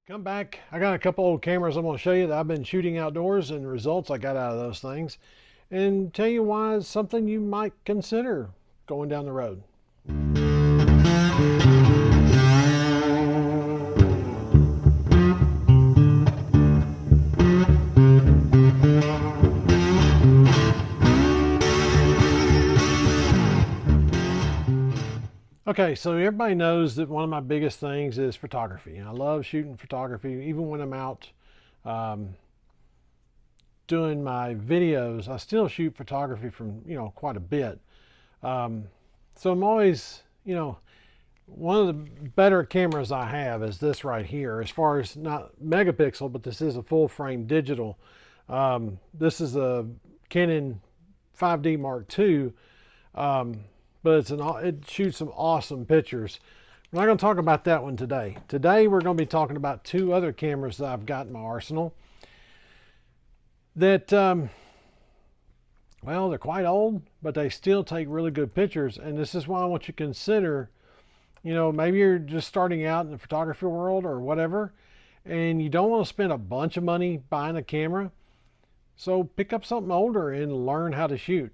Come back. I got a couple old cameras I'm going to show you that I've been shooting outdoors and the results I got out of those things, and tell you why it's something you might consider going down the road. Okay, so everybody knows that one of my biggest things is photography. I love shooting photography, even when I'm out doing my videos. I still shoot photography from quite a bit. So I'm always one of the better cameras I have is this right here. As far as not megapixel, but this is a full frame digital. This is a Canon 5D Mark II. But it shoots some awesome pictures. We're not going to talk about that one today. Today we're going to be talking about two other cameras that I've got in my arsenal that, well, they're quite old, but they still take really good pictures. And this is why I want you to consider, maybe you're just starting out in the photography world or whatever, and you don't want to spend a bunch of money buying a camera. So pick up something older and learn how to shoot.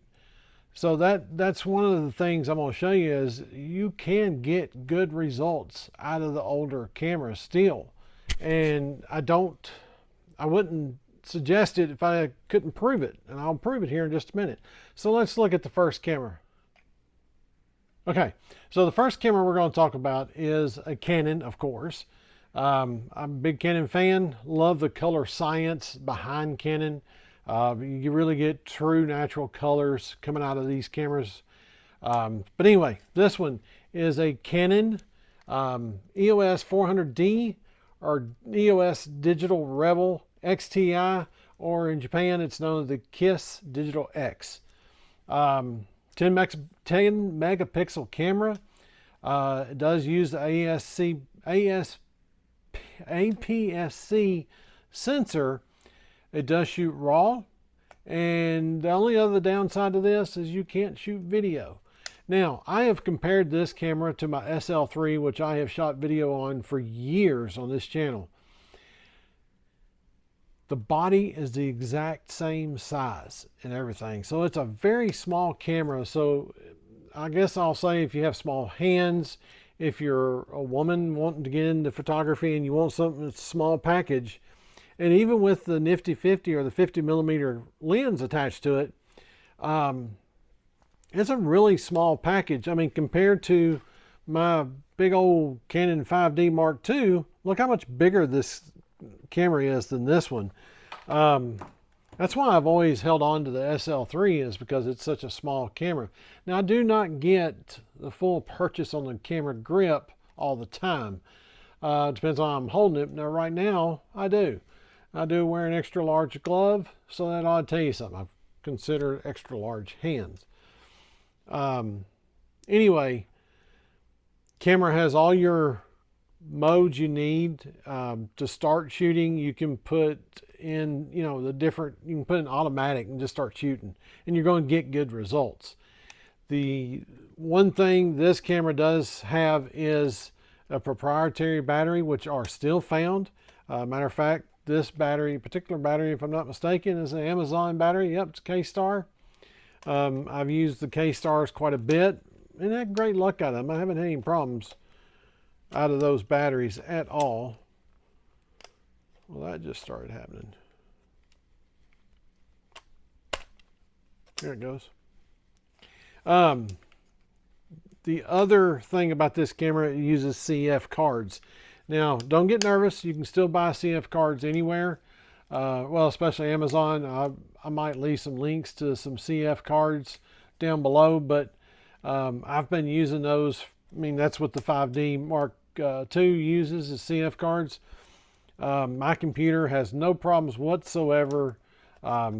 So that's one of the things I'm going to show you is you can get good results out of the older cameras still. And I wouldn't suggest it if I couldn't prove it. And I'll prove it here in just a minute. So let's look at the first camera. Okay, so the first camera we're going to talk about is a Canon, of course. I'm a big Canon fan, love the color science behind Canon. You really get true natural colors coming out of these cameras. But anyway, this one is a Canon EOS 400D or EOS Digital Rebel XTI, or in Japan it's known as the KISS Digital X. 10 megapixel camera. It does use the APS-C sensor. It does shoot RAW, and the only other downside to this is you can't shoot video. Now, I have compared this camera to my SL3, which I have shot video on for years on this channel. The body is the exact same size and everything, so it's a very small camera. So I guess I'll say if you have small hands, if you're a woman wanting to get into photography and you want something that's a small package, and even with the nifty 50 or the 50 millimeter lens attached to it, it's a really small package. I mean, compared to my big old Canon 5D Mark II, look how much bigger this camera is than this one. That's why I've always held on to the SL3, is because it's such a small camera. Now, I do not get the full purchase on the camera grip all the time. Depends on how I'm holding it. Now, right now, I do. I do wear an extra large glove, so that ought to tell you something. I consider extra large hands. Anyway, camera has all your modes you need to start shooting. You can put in, you can put in automatic and just start shooting, and you're going to get good results. The one thing this camera does have is a proprietary battery, which are still found. Matter of fact, this particular battery, if I'm not mistaken, is an Amazon battery. Yep, it's K-Star. I've used the K-Stars quite a bit and had great luck out of them. I haven't had any problems out of those batteries at all. Well, that just started happening. There it goes. The other thing about this camera, it uses CF cards. Now, don't get nervous. You can still buy CF cards anywhere. Well, especially Amazon. I might leave some links to some CF cards down below, but I've been using those. I mean, that's what the 5D Mark II uses, is CF cards. My computer has no problems whatsoever. I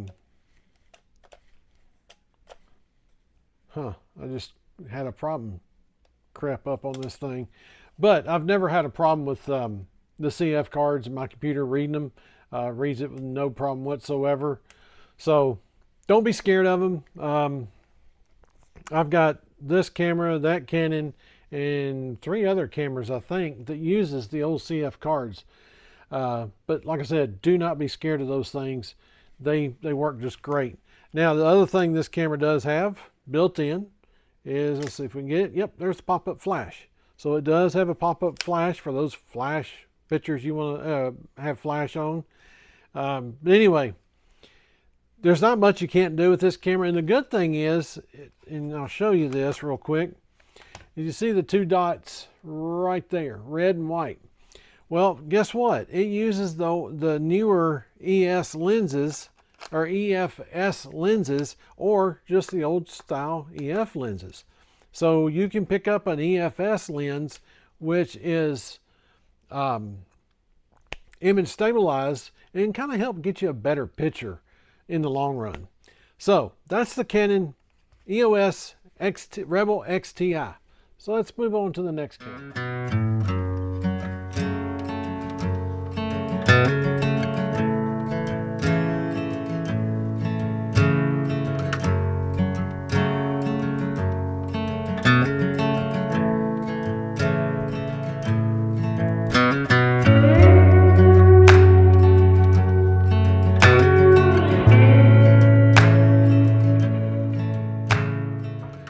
just had a problem crap up on this thing. But I've never had a problem with the CF cards in my computer reading them. Reads it with no problem whatsoever. So don't be scared of them. I've got this camera, that Canon, and 3 other cameras, I think, that uses the old CF cards. But like I said, do not be scared of those things. They work just great. Now, the other thing this camera does have built in is, let's see if we can get it. Yep, there's the pop-up flash. So it does have a pop-up flash for those flash pictures you want to have flash on. But anyway, there's not much you can't do with this camera. And the good thing is, and I'll show you this real quick, you see the two dots right there, red and white. Well, guess what? It uses the newer ES lenses, or EFS lenses, or just the old style EF lenses. So you can pick up an EFS lens, which is image stabilized, and kind of help get you a better picture in the long run. So that's the Canon EOS Rebel XTI. So let's move on to the next camera.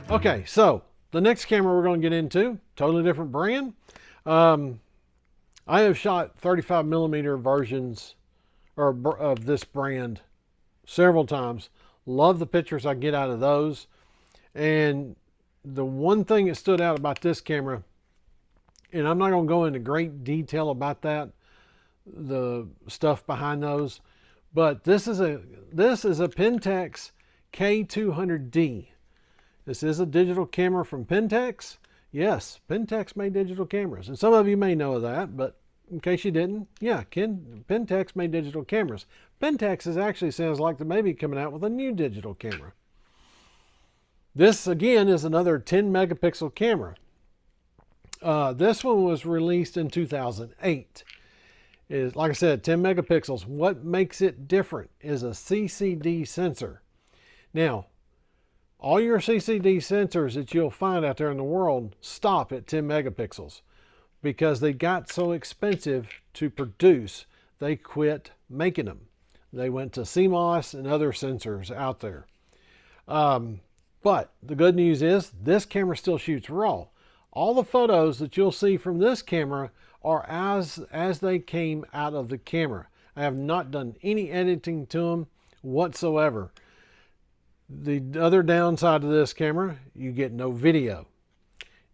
Okay, so the next camera we're going to get into, totally different brand. I have shot 35mm versions of this brand several times. Love the pictures I get out of those. And the one thing that stood out about this camera, and I'm not going to go into great detail about that, the stuff behind those, but this is a Pentax K200D. This is a digital camera from Pentax. Yes, Pentax made digital cameras. And some of you may know that, but in case you didn't, yeah, Pentax made digital cameras. Pentax actually sounds like they may be coming out with a new digital camera. This, again, is another 10 megapixel camera. This one was released in 2008. Like I said, 10 megapixels. What makes it different is a CCD sensor. Now, all your CCD sensors that you'll find out there in the world stop at 10 megapixels because they got so expensive to produce, they quit making them. They went to CMOS and other sensors out there. But the good news is this camera still shoots RAW. All the photos that you'll see from this camera are as they came out of the camera. I have not done any editing to them whatsoever. The other downside of this camera, you get no video.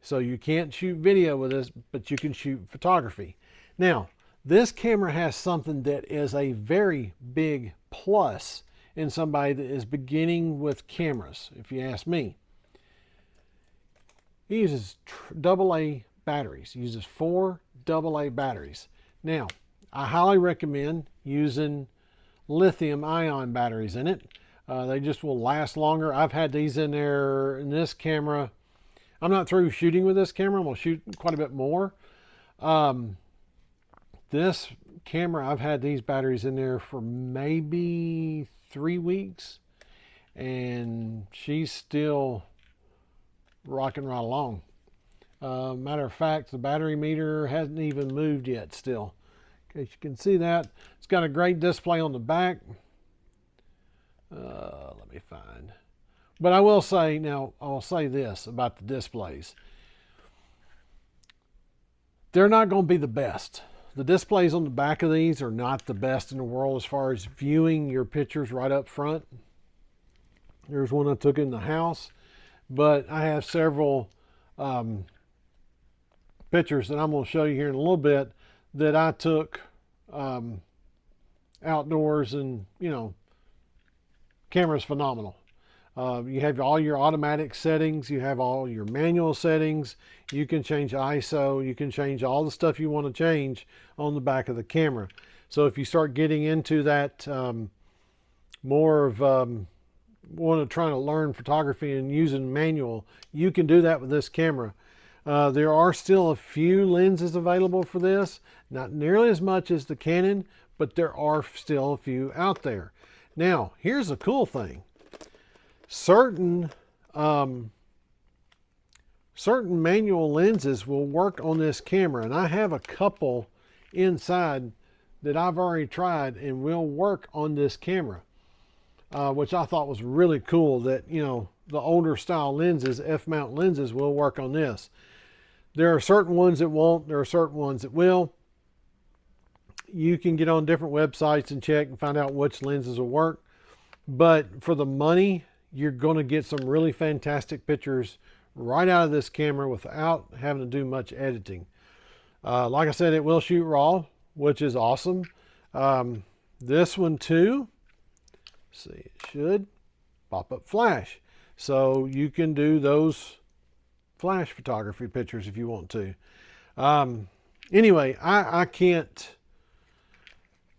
So you can't shoot video with this, but you can shoot photography. Now, this camera has something that is a very big plus in somebody that is beginning with cameras, if you ask me. He uses AA batteries. He uses 4 AA batteries. Now, I highly recommend using lithium-ion batteries in it. They just will last longer. I've had these in there in this camera. I'm not through shooting with this camera. I'm going to shoot quite a bit more. This camera, I've had these batteries in there for maybe 3 weeks. And she's still rocking right along. Matter of fact, the battery meter hasn't even moved yet still. In case you can see that. It's got a great display on the back. Let me find. But I will say, now, I'll say this about the displays. They're not going to be the best. The displays on the back of these are not the best in the world as far as viewing your pictures right up front. There's one I took in the house, but I have several pictures that I'm going to show you here in a little bit that I took outdoors, and, you know, camera's phenomenal. You have all your automatic settings, you have all your manual settings, you can change ISO, you can change all the stuff you want to change on the back of the camera. So if you start getting into that more of trying to learn photography and using manual, you can do that with this camera. There are still a few lenses available for this, not nearly as much as the Canon, but there are still a few out there. Now, here's the cool thing. Certain manual lenses will work on this camera, and I have a couple inside that I've already tried and will work on this camera, which I thought was really cool, that, you know, the older style lenses, F-mount lenses, will work on this. There are certain ones that won't, there are certain ones that will. You can get on different websites and check and find out which lenses will work. But for the money, you're going to get some really fantastic pictures right out of this camera without having to do much editing. Like I said, it will shoot RAW, which is awesome. This one too, see, it should pop up flash. So you can do those flash photography pictures if you want to. Anyway, I can't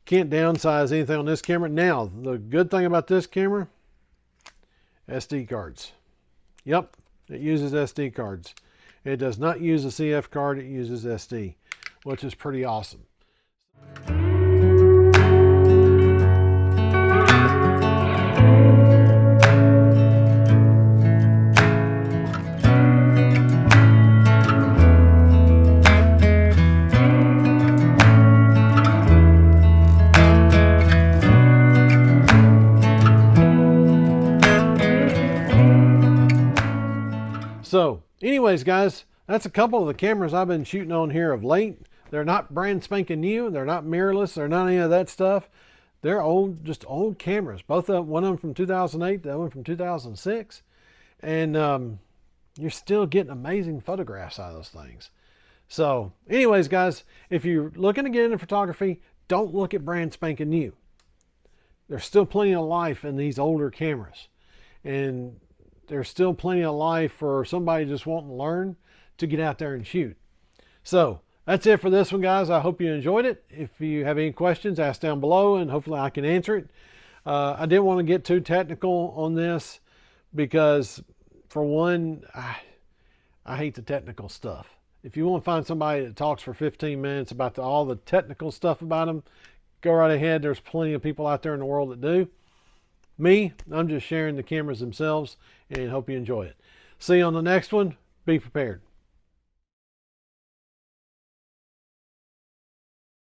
downsize anything on this camera. Now, the good thing about this camera, SD cards. Yep, it uses SD cards. It does not use a CF card, it uses SD, which is pretty awesome. So anyways, guys, that's a couple of the cameras I've been shooting on here of late. They're not brand spanking new. They're not mirrorless. They're not any of that stuff. They're old, just old cameras. Both of them, one of them from 2008, the other one from 2006. And you're still getting amazing photographs out of those things. So anyways, guys, if you're looking to get into photography, don't look at brand spanking new. There's still plenty of life in these older cameras. And there's still plenty of life for somebody just wanting to learn to get out there and shoot. So that's it for this one, guys. I hope you enjoyed it. If you have any questions, ask down below and hopefully I can answer it. I didn't want to get too technical on this because, for one, I hate the technical stuff. If you want to find somebody that talks for 15 minutes about all the technical stuff about them, go right ahead. There's plenty of people out there in the world that do. Me, I'm just sharing the cameras themselves and hope you enjoy it. See you on the next one. Be prepared.